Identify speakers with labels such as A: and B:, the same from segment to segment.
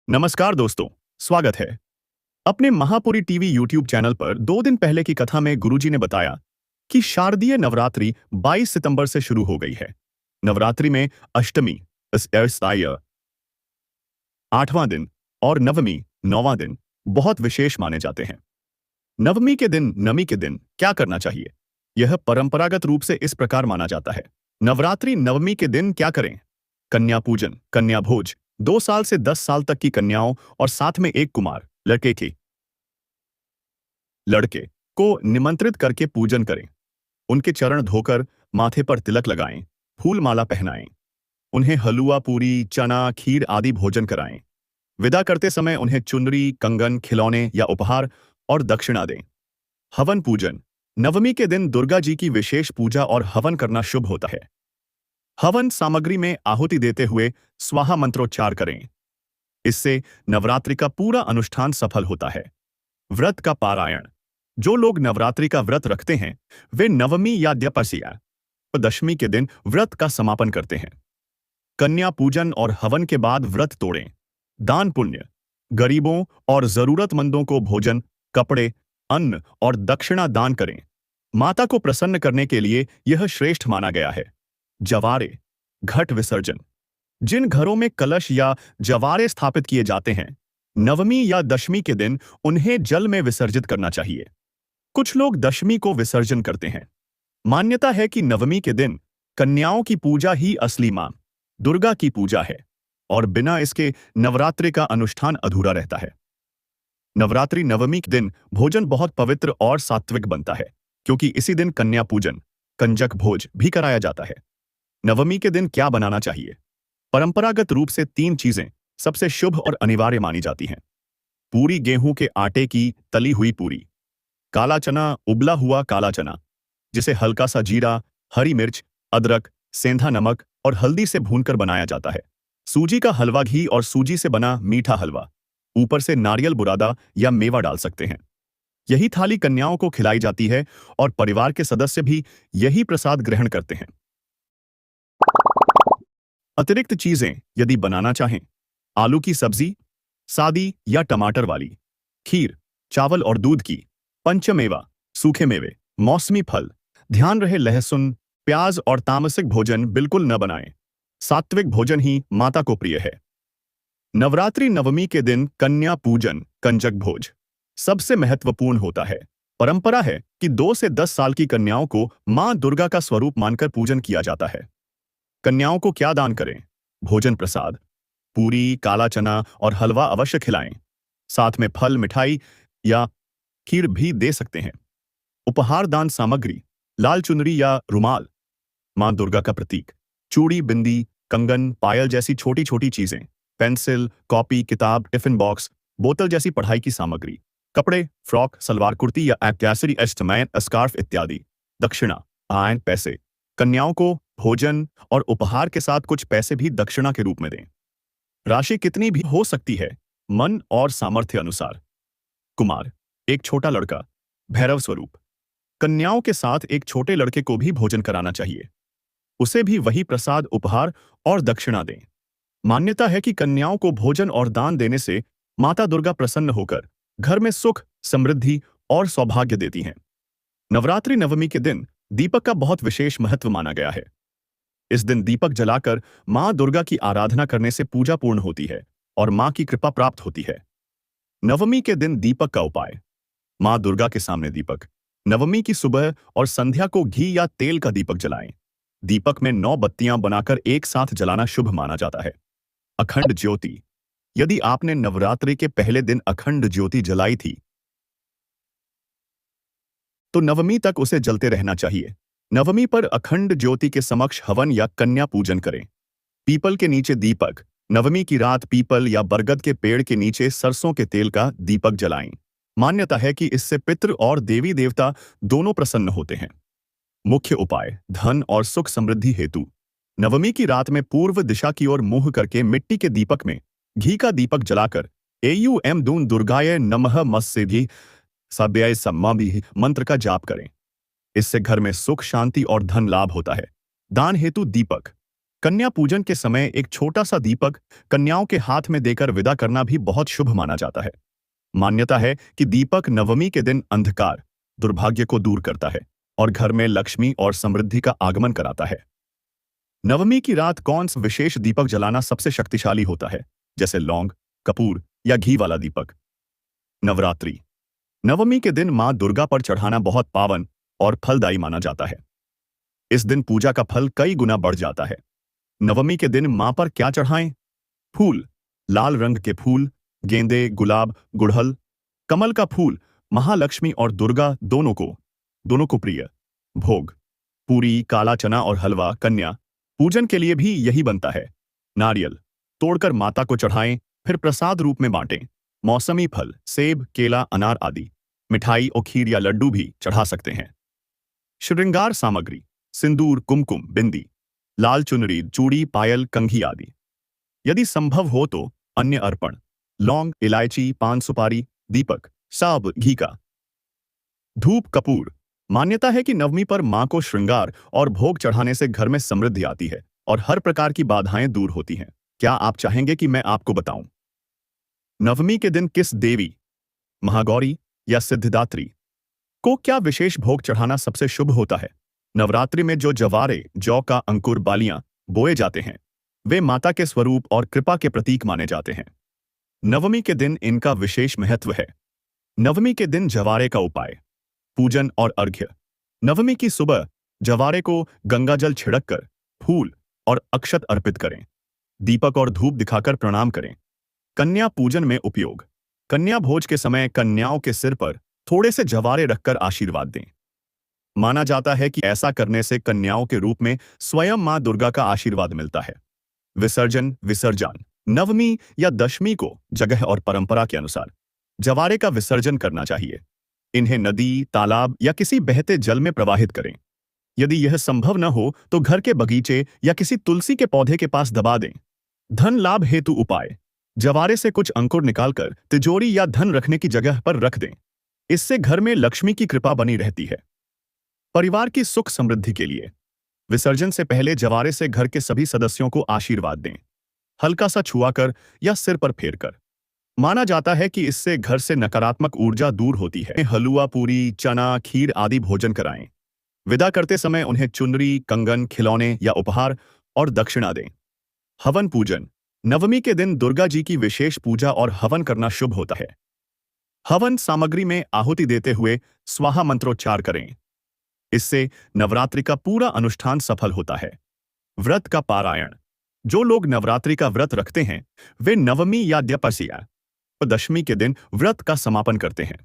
A: नमस्कार दोस्तों, स्वागत है। अपने महापुरी टीवी यूट्यूब चैनल पर 2 दिन पहले की कथा में गुरुजी ने बताया कि शारदीय नवरात्रि 22 सितंबर से शुरू हो गई है। नवरात्रि में अष्टमी स्थाय 8वां दिन और नवमी 9वां दिन बहुत विशेष माने जाते हैं। नवमी के दिन नमी के दिन क्या करना चाहिए? यह परंपरागत रूप से इस प्रकार माना जाता है। नवरात्रि नवमी के दिन क्या करें? कन्या पूजन, कन्या भोज, 2 साल से 10 साल तक की कन्याओं और साथ में एक कुमार लड़के को निमंत्रित करके पूजन करें। उनके चरण धोकर माथे पर तिलक लगाएं, फूल माला पहनाएं, उन्हें हलवा पूरी चना खीर आदि भोजन कराएं। विदा करते समय उन्हें चुनरी कंगन खिलौने या उपहार और दक्षिणा दें। हवन पूजन, नवमी के दिन दुर्गा जी की विशेष पूजा और हवन करना शुभ होता है। हवन सामग्री में आहुति देते हुए स्वाहा मंत्रोच्चार करें। इससे नवरात्रि का पूरा अनुष्ठान सफल होता है। व्रत का पारायण, जो लोग नवरात्रि का व्रत रखते हैं वे नवमी या द्वादशी दशमी के दिन व्रत का समापन करते हैं। कन्या पूजन और हवन के बाद व्रत तोड़ें। दान पुण्य, गरीबों और जरूरतमंदों को भोजन, कपड़े, अन्न और दक्षिणा दान करें। माता को प्रसन्न करने के लिए यह श्रेष्ठ माना गया है। जवारे, घट विसर्जन, जिन घरों में कलश या जवारे स्थापित किए जाते हैं नवमी या दशमी के दिन उन्हें जल में विसर्जित करना चाहिए। कुछ लोग दशमी को विसर्जन करते हैं। मान्यता है कि नवमी के दिन कन्याओं की पूजा ही असली मां दुर्गा की पूजा है और बिना इसके नवरात्रि का अनुष्ठान अधूरा रहता है। नवरात्रि नवमी के दिन भोजन बहुत पवित्र और सात्विक बनता है क्योंकि इसी दिन कन्या पूजन कंजक भोज भी कराया जाता है। नवमी के दिन क्या बनाना चाहिए? परंपरागत रूप से 3 चीजें सबसे शुभ और अनिवार्य मानी जाती हैं। पूरी गेहूं के आटे की तली हुई पूरी, काला चना उबला हुआ काला चना जिसे हल्का सा जीरा, हरी मिर्च, अदरक, सेंधा नमक और हल्दी से भूनकर बनाया जाता है। सूजी का हलवा, घी और सूजी से बना मीठा हलवा, ऊपर से नारियल बुरादा या मेवा डाल सकते हैं। यही थाली कन्याओं को खिलाई जाती है और परिवार के सदस्य भी यही प्रसाद ग्रहण करते हैं। अतिरिक्त चीजें यदि बनाना चाहें, आलू की सब्जी, सादी या टमाटर वाली, खीर, चावल और दूध की, पंचमेवा, सूखे मेवे, मौसमी फल। ध्यान रहे लहसुन, प्याज और तामसिक भोजन बिल्कुल न बनाएं। सात्विक भोजन ही माता को प्रिय है। नवरात्रि नवमी के दिन कन्या पूजन कंजक भोज सबसे महत्वपूर्ण होता है। परंपरा है कि 2 से 10 साल की कन्याओं को मां दुर्गा का स्वरूप मानकर पूजन किया जाता है। कन्याओं को क्या दान करें? भोजन प्रसाद, पूरी, काला चना और हलवा अवश्य खिलाएं। साथ में फल, मिठाई या खीर भी दे सकते हैं। उपहार दान सामग्री, लाल चुनरी या रुमाल, मां दुर्गा का प्रतीक, चूड़ी, बिंदी, कंगन, पायल जैसी छोटी छोटी चीजें, पेंसिल, कॉपी, किताब, टिफिन बॉक्स, बोतल जैसी पढ़ाई की सामग्री, कपड़े, फ्रॉक, सलवार कुर्ती या एक्सेसरी, एस्टमैन, स्कार्फ इत्यादि। दक्षिणा, आयन, पैसे। कन्याओं को भोजन और उपहार के साथ कुछ पैसे भी दक्षिणा के रूप में दें। राशि कितनी भी हो सकती है, मन और सामर्थ्य अनुसार। कुमार, एक छोटा लड़का, भैरव स्वरूप। कन्याओं के साथ एक छोटे लड़के को भी भोजन कराना चाहिए। उसे भी वही प्रसाद, उपहार और दक्षिणा दें। मान्यता है कि कन्याओं को भोजन और दान देने से माता दुर्गा प्रसन्न होकर घर में सुख, समृद्धि और सौभाग्य देती हैं। नवरात्रि नवमी के दिन दीपक का बहुत विशेष महत्व माना गया है। इस दिन दीपक जलाकर मां दुर्गा की आराधना करने से पूजा पूर्ण होती है और मां की कृपा प्राप्त होती है। नवमी के दिन दीपक का उपाय। मां दुर्गा के सामने दीपक। नवमी की सुबह और संध्या को घी या तेल का दीपक जलाएं। दीपक में 9 बत्तियां बनाकर एक साथ जलाना शुभ माना जाता है। अखंड ज्योति, यदि आपने नवरात्रि के पहले दिन अखंड ज्योति जलाई थी तो नवमी तक उसे जलते रहना चाहिए। नवमी पर अखंड ज्योति के समक्ष हवन या कन्या पूजन करें। पीपल के नीचे दीपक। नवमी की रात पीपल या बरगद के पेड़ के नीचे सरसों के तेल का दीपक जलाएं। मान्यता है कि इससे पितृ और देवी देवता दोनों प्रसन्न होते हैं। मुख्य उपाय, धन और सुख समृद्धि हेतु। नवमी की रात में पूर्व दिशा की ओर मुंह करके मिट्टी के दीपक में घी का दीपक जलाकर एयूएम दून दुर्गाय नमः मत्स्य भी सभ्याय सम्मा भी मंत्र का जाप करें। इससे घर में सुख, शांति और धन लाभ होता है। दान हेतु दीपक। कन्या पूजन के समय एक छोटा सा दीपक कन्याओं के हाथ में देकर विदा करना भी बहुत शुभ माना जाता है। मान्यता है कि दीपक नवमी के दिन अंधकार, दुर्भाग्य को दूर करता है और घर में लक्ष्मी और समृद्धि का आगमन कराता है। नवमी की रात कौन सा विशेष दीपक जलाना सबसे शक्तिशाली होता है, जैसे लौंग, कपूर या घी वाला दीपक? नवरात्रि। नवमी के दिन मां दुर्गा पर चढ़ाना बहुत पावन और फलदायी माना जाता है। इस दिन पूजा का फल कई गुना बढ़ जाता है। नवमी के दिन मां पर क्या चढ़ाएं? फूल। लाल रंग के फूल, गेंदे, गुलाब, गुड़हल, कमल का फूल महालक्ष्मी और दुर्गा दोनों को प्रिय। भोग। पूरी, काला चना और हलवा कन्या पूजन के लिए भी यही बनता है। नारियल तोड़कर माता को चढ़ाएं, फिर प्रसाद रूप में बांटें। मौसमी फल, सेब, केला, अनार आदि, मिठाई और खीर या लड्डू भी चढ़ा सकते हैं। श्रृंगार सामग्री, सिंदूर, कुमकुम, बिंदी, लाल चुनरी, चूड़ी, पायल, कंघी आदि। यदि संभव हो तो अन्य अर्पण, लौंग, इलायची, पान सुपारी, दीपक, साब, घी का। धूप, कपूर। मान्यता है कि नवमी पर मां को श्रृंगार और भोग चढ़ाने से घर में समृद्धि आती है और हर प्रकार की बाधाएं दूर होती हैं। क्या आप चाहेंगे कि मैं आपको बताऊं? नवमी के दिन किस देवी, महागौरी या सिद्धिदात्री को क्या विशेष भोग चढ़ाना सबसे शुभ होता है? नवरात्रि में जो जवारे, जौ का अंकुर, बालियां बोए जाते हैं, वे माता के स्वरूप और कृपा के प्रतीक माने जाते हैं। नवमी के दिन इनका विशेष महत्व है। नवमी के दिन जवारे का उपाय, पूजन और अर्घ्य। नवमी की सुबह जवारे को गंगाजल छिड़ककर फूल और अक्षत अर्पित करें। दीपक और धूप दिखाकर प्रणाम करें। कन्या पूजन में उपयोग। कन्या भोज के समय कन्याओं के सिर पर थोड़े से जवारे रखकर आशीर्वाद दें। माना जाता है कि ऐसा करने से कन्याओं के रूप में स्वयं मां दुर्गा का आशीर्वाद मिलता है। विसर्जन। नवमी या दशमी को जगह और परंपरा के अनुसार जवारे का विसर्जन करना चाहिए। इन्हें नदी, तालाब या किसी बहते जल में प्रवाहित करें। यदि यह संभव न हो तो घर के बगीचे या किसी तुलसी के पौधे के पास दबा दें। धन लाभ हेतु उपाय। जवारे से कुछ अंकुर निकालकर तिजोरी या धन रखने की जगह पर रख दें। इससे घर में लक्ष्मी की कृपा बनी रहती है। परिवार की सुख समृद्धि के लिए विसर्जन से पहले जवारे से घर के सभी सदस्यों को आशीर्वाद दें, हल्का सा छुआकर या सिर पर फेरकर। माना जाता है कि इससे घर से नकारात्मक ऊर्जा दूर होती है। हलवा, पूरी, चना, खीर आदि भोजन कराएं। विदा करते समय उन्हें चुनरी, कंगन, खिलौने या उपहार और दक्षिणा दें। हवन पूजन। नवमी के दिन दुर्गा जी की विशेष पूजा और हवन करना शुभ होता है। हवन सामग्री में आहुति देते हुए स्वाहा मंत्रोच्चार करें। इससे नवरात्रि का पूरा अनुष्ठान सफल होता है। व्रत का पारायण। जो लोग नवरात्रि का व्रत रखते हैं वे नवमी या द्वादशी दशमी के दिन व्रत का समापन करते हैं।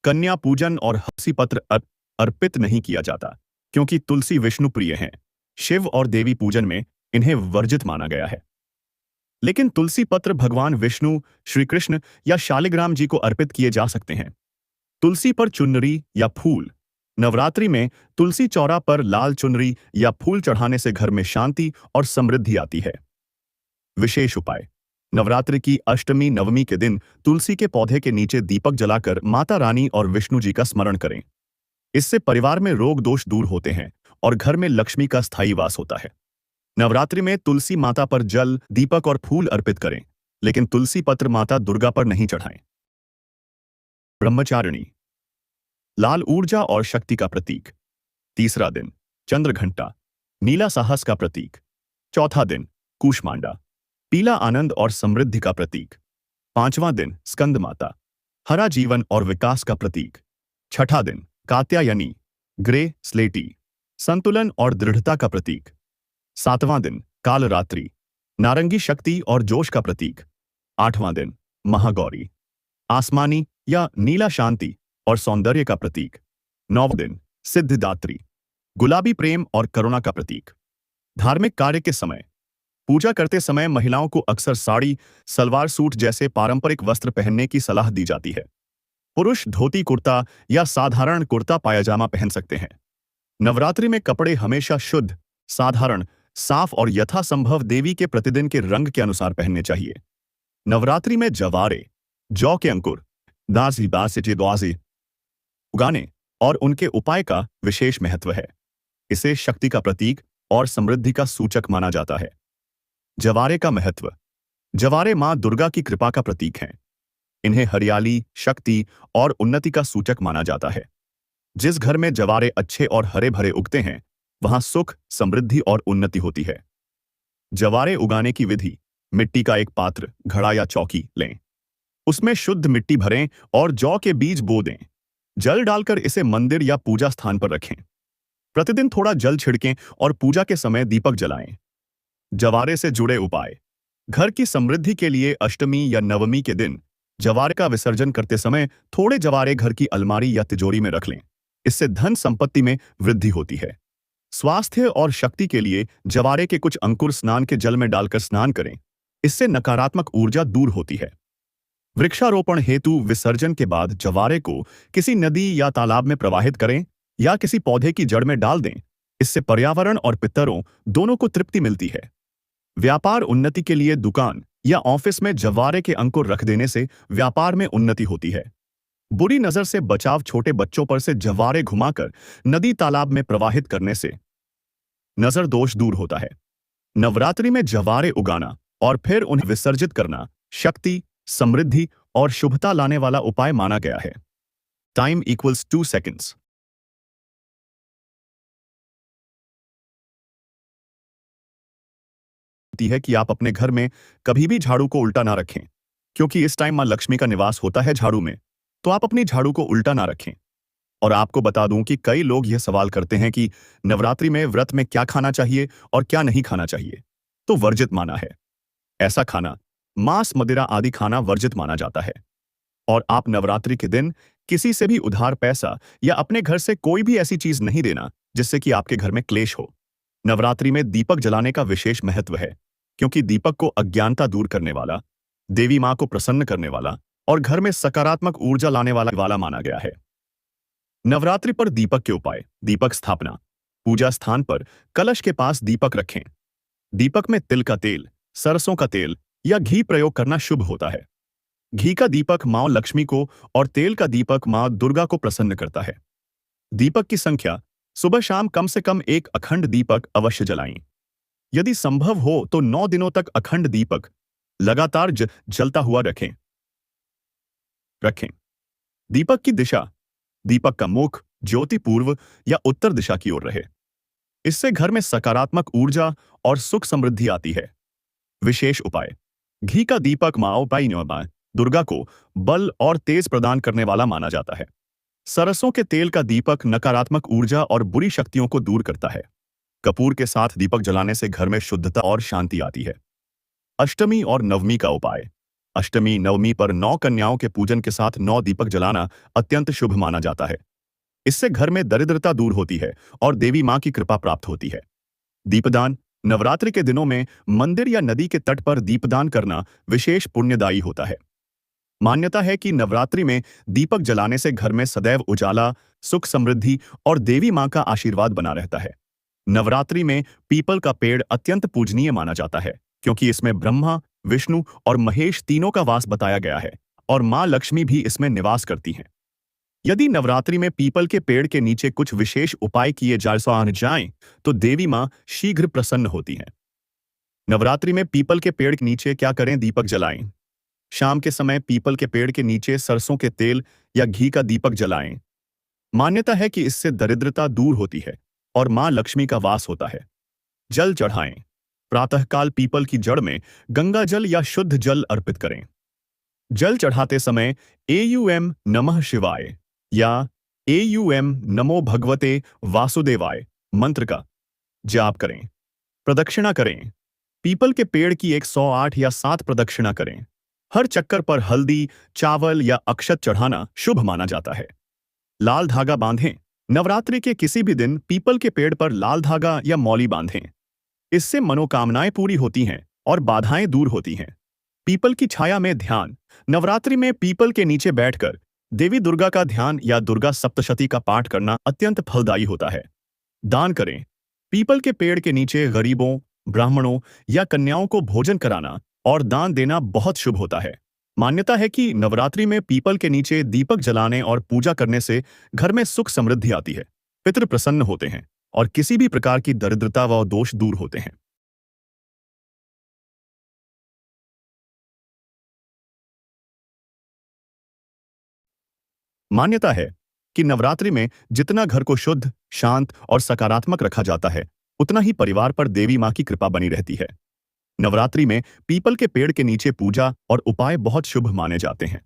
A: कन्या पूजन और हंसी पत्र अर्पित नहीं किया जाता क्योंकि तुलसी विष्णु प्रिय हैं। शिव और देवी पूजन में इन्हें वर्जित माना गया है। लेकिन तुलसी पत्र भगवान विष्णु, श्री कृष्ण या शालिग्राम जी को अर्पित किए जा सकते हैं। तुलसी पर चुनरी या फूल। नवरात्रि में तुलसी चौरा पर लाल चुनरी या फूल चढ़ाने से घर में शांति और समृद्धि आती है। विशेष उपाय। नवरात्रि की अष्टमी नवमी के दिन तुलसी के पौधे के नीचे दीपक जलाकर माता रानी और विष्णु जी का स्मरण करें। इससे परिवार में रोग दोष दूर होते हैं और घर में लक्ष्मी का स्थायी वास होता है। नवरात्रि में तुलसी माता पर जल, दीपक और फूल अर्पित करें, लेकिन तुलसी पत्र माता दुर्गा पर नहीं चढ़ाएं। ब्रह्मचारिणी, लाल ऊर्जा और शक्ति का प्रतीक। तीसरा दिन चंद्रघंटा, नीला साहस का प्रतीक। चौथा दिन कूष्मांडा, पीला आनंद और समृद्धि का प्रतीक। पांचवां दिन स्कंद माता, हरा जीवन और विकास का प्रतीक। छठा दिन कात्यायनी, ग्रे स्लेटी, संतुलन और दृढ़ता का प्रतीक। सातवां दिन कालरात्रि, नारंगी शक्ति और जोश का प्रतीक। आठवां दिन महागौरी, आसमानी या नीला शांति और सौंदर्य का प्रतीक। नौवां दिन सिद्धिदात्री, गुलाबी प्रेम और करुणा का प्रतीक। धार्मिक कार्य के समय। पूजा करते समय महिलाओं को अक्सर साड़ी, सलवार सूट जैसे पारंपरिक वस्त्र पहनने की सलाह दी जाती है। पुरुष धोती कुर्ता या साधारण कुर्ता पायजामा पहन सकते हैं। नवरात्रि में कपड़े हमेशा शुद्ध, साधारण, साफ और यथासंभव देवी के प्रतिदिन के रंग के अनुसार पहनने चाहिए। नवरात्रि में जवारे, जौ के अंकुर, दासी उगाने और उनके उपाय का विशेष महत्व है। इसे शक्ति का प्रतीक और समृद्धि का सूचक माना जाता है। जवारे का महत्व। जवारे मां दुर्गा की कृपा का प्रतीक हैं। इन्हें हरियाली, शक्ति और उन्नति का सूचक माना जाता है। जिस घर में जवारे अच्छे और हरे भरे उगते हैं, वहां सुख, समृद्धि और उन्नति होती है। जवारे उगाने की विधि। मिट्टी का एक पात्र, घड़ा या चौकी लें। उसमें शुद्ध मिट्टी भरें और जौ के बीज बो दें। जल डालकर इसे मंदिर या पूजा स्थान पर रखें। प्रतिदिन थोड़ा जल छिड़कें और पूजा के समय दीपक जलाएं। जवारे से जुड़े उपाय। घर की समृद्धि के लिए अष्टमी या नवमी के दिन जवारे का विसर्जन करते समय थोड़े जवारे घर की अलमारी या तिजोरी में रख लें। इससे धन संपत्ति में वृद्धि होती है। स्वास्थ्य और शक्ति के लिए जवारे के कुछ अंकुर स्नान के जल में डालकर स्नान करें। इससे नकारात्मक ऊर्जा दूर होती है। वृक्षारोपण हेतु विसर्जन के बाद जवारे को किसी नदी या तालाब में प्रवाहित करें या किसी पौधे की जड़ में डाल दें। इससे पर्यावरण और पितरों दोनों को तृप्ति मिलती है। व्यापार उन्नति के लिए दुकान या ऑफिस में जवारे के अंकुर रख देने से व्यापार में उन्नति होती है। बुरी नजर से बचाव। छोटे बच्चों पर से जवारे घुमाकर नदी तालाब में प्रवाहित करने से नजर दोष दूर होता है। नवरात्रि में जवारे उगाना और फिर उन्हें विसर्जित करना शक्ति, समृद्धि और शुभता लाने वाला उपाय माना गया है। Time equals 2 seconds। है कि आप अपने घर में कभी भी झाड़ू को उल्टा ना रखें, क्योंकि इस टाइम मां लक्ष्मी का निवास होता है झाड़ू में। तो आप अपनी झाड़ू को उल्टा ना रखें। और आपको बता दूं कि कई लोग यह सवाल करते हैं कि नवरात्रि में व्रत में क्या खाना चाहिए और क्या नहीं खाना चाहिए। तो वर्जित माना है। ऐसा खाना, मांस, मदिरा आदि खाना वर्जित माना जाता है। और आप नवरात्रि के दिन किसी से भी उधार पैसा या अपने घर से कोई भी ऐसी चीज नहीं देना जिससे कि आपके घर में क्लेश हो। नवरात्रि में दीपक जलाने का विशेष महत्व है, क्योंकि दीपक को अज्ञानता दूर करने वाला, देवी मां को प्रसन्न करने वाला और घर में सकारात्मक ऊर्जा लाने वाला माना गया है। नवरात्रि पर दीपक के उपाय। दीपक स्थापना। पूजा स्थान पर कलश के पास दीपक रखें। दीपक में तिल का तेल, सरसों का तेल या घी प्रयोग करना शुभ होता है। घी का दीपक मां लक्ष्मी को और तेल का दीपक मां दुर्गा को प्रसन्न करता है। दीपक की संख्या। सुबह शाम कम से कम एक अखंड दीपक अवश्य जलाएं। यदि संभव हो तो 9 दिनों तक अखंड दीपक लगातार जलता हुआ रखें। दीपक की दिशा। दीपक का मुख ज्योति पूर्व या उत्तर दिशा की ओर रहे। इससे घर में सकारात्मक ऊर्जा और सुख समृद्धि आती है। विशेष उपाय। घी का दीपक मां दुर्गा को बल और तेज प्रदान करने वाला माना जाता है। सरसों के तेल का दीपक नकारात्मक ऊर्जा और बुरी शक्तियों को दूर करता है। कपूर के साथ दीपक जलाने से घर में शुद्धता और शांति आती है। अष्टमी और नवमी का उपाय। अष्टमी नवमी पर 9 कन्याओं के पूजन के साथ 9 दीपक जलाना अत्यंत शुभ माना जाता है। इससे घर में दरिद्रता दूर होती है और देवी मां की कृपा प्राप्त होती है। दीपदान। नवरात्रि के दिनों में मंदिर या नदी के तट पर दीपदान करना विशेष पुण्यदायी होता है। मान्यता है कि नवरात्रि में दीपक जलाने से घर में सदैव उजाला, सुख, समृद्धि और देवी मां का आशीर्वाद बना रहता है। नवरात्रि में पीपल का पेड़ अत्यंत पूजनीय माना जाता है, क्योंकि इसमें ब्रह्मा, विष्णु और महेश तीनों का वास बताया गया है और मां लक्ष्मी भी इसमें निवास करती हैं। यदि नवरात्रि में पीपल के पेड़ के नीचे कुछ विशेष उपाय किए जाएं तो देवी मां शीघ्र प्रसन्न होती हैं। नवरात्रि में पीपल के पेड़ के नीचे क्या करें? दीपक जलाएं। शाम के समय पीपल के पेड़ के नीचे सरसों के तेल या घी का दीपक जलाएं। मान्यता है कि इससे दरिद्रता दूर होती है और मां लक्ष्मी का वास होता है। जल चढ़ाएं। प्रातःकाल पीपल की जड़ में गंगा जल या शुद्ध जल अर्पित करें। जल चढ़ाते समय एयूएम नमः शिवाय या एयूएम नमो भगवते वासुदेवाय मंत्र का जाप करें। प्रदक्षिणा करें। पीपल के पेड़ की 108 या 7 प्रदक्षिणा करें। हर चक्कर पर हल्दी, चावल या अक्षत चढ़ाना शुभ माना जाता है। लाल धागा बांधें। नवरात्रि के किसी भी दिन पीपल के पेड़ पर लाल धागा या मौली बांधें। इससे मनोकामनाएं पूरी होती हैं और बाधाएं दूर होती हैं। पीपल की छाया में ध्यान। नवरात्रि में पीपल के नीचे बैठकर देवी दुर्गा का ध्यान या दुर्गा सप्तशती का पाठ करना अत्यंत फलदायी होता है। दान करें। पीपल के पेड़ के नीचे गरीबों, ब्राह्मणों या कन्याओं को भोजन कराना और दान देना बहुत शुभ होता है। मान्यता है कि नवरात्रि में पीपल के नीचे दीपक जलाने और पूजा करने से घर में सुख समृद्धि आती है, पितृ प्रसन्न होते हैं और किसी भी प्रकार की दरिद्रता व दोष दूर होते हैं। मान्यता है कि नवरात्रि में जितना घर को शुद्ध, शांत और सकारात्मक रखा जाता है, उतना ही परिवार पर देवी मां की कृपा बनी रहती है। नवरात्रि में पीपल के पेड़ के नीचे पूजा और उपाय बहुत शुभ माने जाते हैं।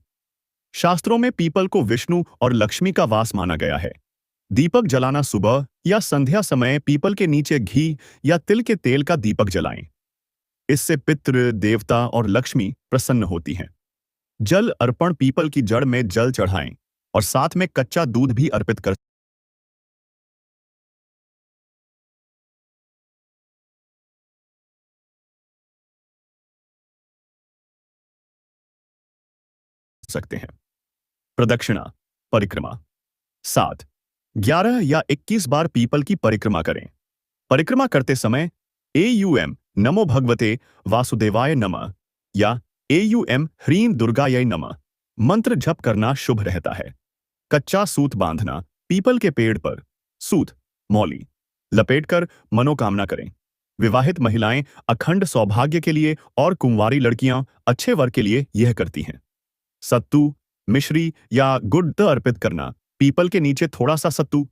A: शास्त्रों में पीपल को विष्णु और लक्ष्मी का वास माना गया है। दीपक जलाना सुबह या संध्या समय पीपल के नीचे घी या तिल के तेल का दीपक जलाएं। इससे पितृ, देवता और लक्ष्मी प्रसन्न होती हैं। जल अर्पण, पीपल की जड़ में जल चढ़ाएं और साथ में कच्चा दूध भी अर्पित कर सकते हैं। प्रदक्षिणा, परिक्रमा। 7, 11 या 21 बार पीपल की परिक्रमा करें। परिक्रमा करते समय AUM नमो भगवते वासुदेवाय नमः या AUM ह्रीं दुर्गायै नमः मंत्र जप करना शुभ रहता है। कच्चा सूत बांधना, पीपल के पेड़ पर सूत, मौली लपेटकर मनोकामना करें। विवाहित महिलाएं अखंड सौभाग्य के लिए और कुंवारी लड़कियां अच्छे वर के लिए यह करती हैं। सत्तू, मिश्री या गुड़ अर्पित करना, पीपल के नीचे थोड़ा सा सत्तू,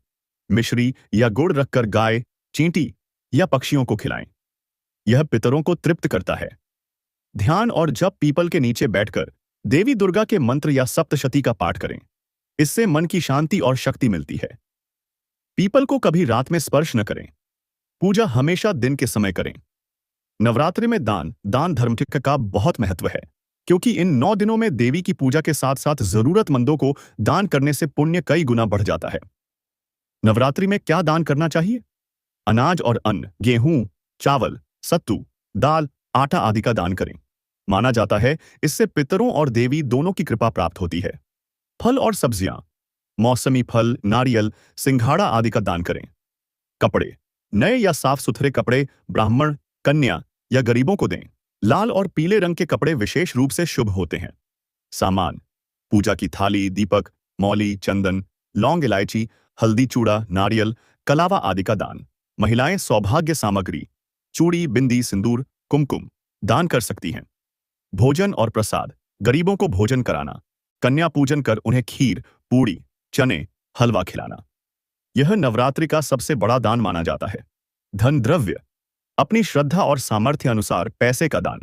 A: मिश्री या गुड़ रखकर गाय, चींटी या पक्षियों को खिलाएं। यह पितरों को तृप्त करता है। ध्यान और जप, पीपल के नीचे बैठकर देवी दुर्गा के मंत्र या सप्तशती का पाठ करें। इससे मन की शांति और शक्ति मिलती है। पीपल को कभी रात में स्पर्श न करें। पूजा हमेशा दिन के समय करें। नवरात्रि में दान धर्म का बहुत महत्व है, क्योंकि इन 9 दिनों में देवी की पूजा के साथ साथ जरूरतमंदों को दान करने से पुण्य कई गुना बढ़ जाता है। नवरात्रि में क्या दान करना चाहिए? अनाज और अन्न, गेहूं, चावल, सत्तू, दाल, आटा आदि का दान करें। माना जाता है इससे पितरों और देवी दोनों की कृपा प्राप्त होती है। फल और सब्जियां, मौसमी फल, नारियल, सिंघाड़ा आदि का दान करें। कपड़े, नए या साफ सुथरे कपड़े ब्राह्मण, कन्या या गरीबों को दें। लाल और पीले रंग के कपड़े विशेष रूप से शुभ होते हैं। सामान, पूजा की थाली, दीपक, मौली, चंदन, लौंग, इलायची, हल्दी, चूड़ा, नारियल, कलावा आदि का दान। महिलाएं सौभाग्य सामग्री, चूड़ी, बिंदी, सिंदूर, कुमकुम दान कर सकती हैं। भोजन और प्रसाद, गरीबों को भोजन कराना, कन्या पूजन कर उन्हें खीर, पूड़ी, चने, हलवा खिलाना। यह नवरात्रि का सबसे बड़ा दान माना जाता है। धन द्रव्य, अपनी श्रद्धा और सामर्थ्य अनुसार पैसे का दान,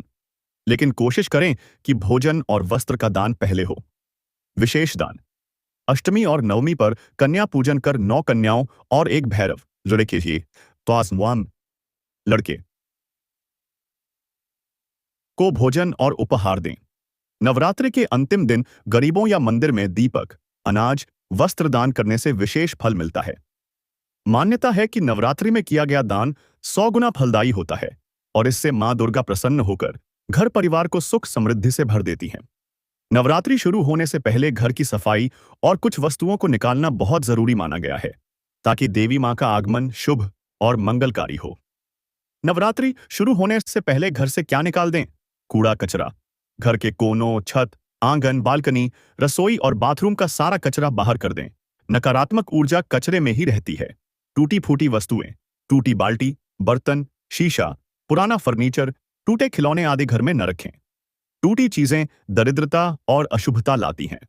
A: लेकिन कोशिश करें कि भोजन और वस्त्र का दान पहले हो। विशेष दान, अष्टमी और नवमी पर कन्या पूजन कर 9 कन्याओं और एक भैरव लड़के लड़के को भोजन और उपहार दें। नवरात्रि के अंतिम दिन गरीबों या मंदिर में दीपक, अनाज, वस्त्र दान करने से विशेष फल मिलता है। मान्यता है कि नवरात्रि में किया गया दान 100 गुना फलदायी होता है और इससे मां दुर्गा प्रसन्न होकर घर परिवार को सुख समृद्धि से भर देती हैं। नवरात्रि शुरू होने से पहले घर की सफाई और कुछ वस्तुओं को निकालना बहुत जरूरी माना गया है, ताकि देवी मां का आगमन शुभ और मंगलकारी हो। नवरात्रि शुरू होने से पहले घर से क्या निकाल दें? कूड़ा कचरा, घर के कोनों, छत, आंगन, बालकनी, रसोई और बाथरूम का सारा कचरा बाहर कर दें। नकारात्मक ऊर्जा कचरे में ही रहती है। टूटी फूटी वस्तुएं, टूटी बाल्टी, बर्तन, शीशा, पुराना फर्नीचर, टूटे खिलौने आदि घर में न रखें। टूटी चीजें दरिद्रता और अशुभता लाती हैं।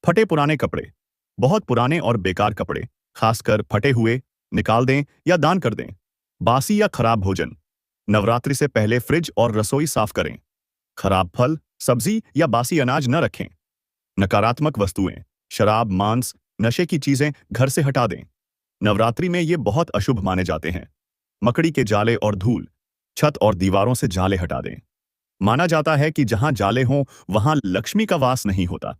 A: फटे पुराने कपड़े, बहुत पुराने और बेकार कपड़े, खासकर फटे हुए, निकाल दें या दान कर दें। बासी या खराब भोजन, नवरात्रि से पहले फ्रिज और रसोई साफ करें। खराब फल, सब्जी या बासी अनाज न रखें। नकारात्मक वस्तुएं, शराब, मांस, नशे की चीजें घर से हटा दें। नवरात्रि में ये बहुत अशुभ माने जाते हैं। मकड़ी के जाले और धूल, छत और दीवारों से जाले हटा दें। माना जाता है कि जहां जाले हों वहां लक्ष्मी का वास नहीं होता।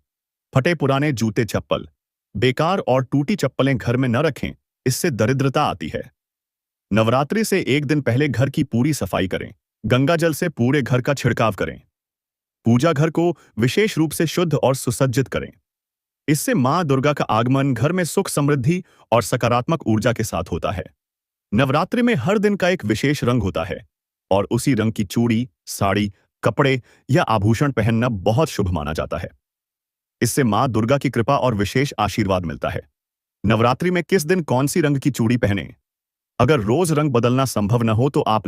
A: फटे पुराने जूते, चप्पल, बेकार और टूटी चप्पलें घर में न रखें, इससे दरिद्रता आती है। नवरात्रि से एक दिन पहले घर की पूरी सफाई करें। गंगा जल से पूरे घर का छिड़काव करें। पूजा घर को विशेष रूप से शुद्ध और सुसज्जित करें। इससे मां दुर्गा का आगमन घर में सुख, समृद्धि और सकारात्मक ऊर्जा के साथ होता है। नवरात्रि में हर दिन का एक विशेष रंग होता है और उसी रंग की चूड़ी, साड़ी, कपड़े या आभूषण पहनना बहुत शुभ माना जाता है। इससे मां दुर्गा की कृपा और विशेष आशीर्वाद मिलता है। नवरात्रि में किस दिन कौन सी रंग की चूड़ी पहने? अगर रोज रंग बदलना संभव न हो तो आप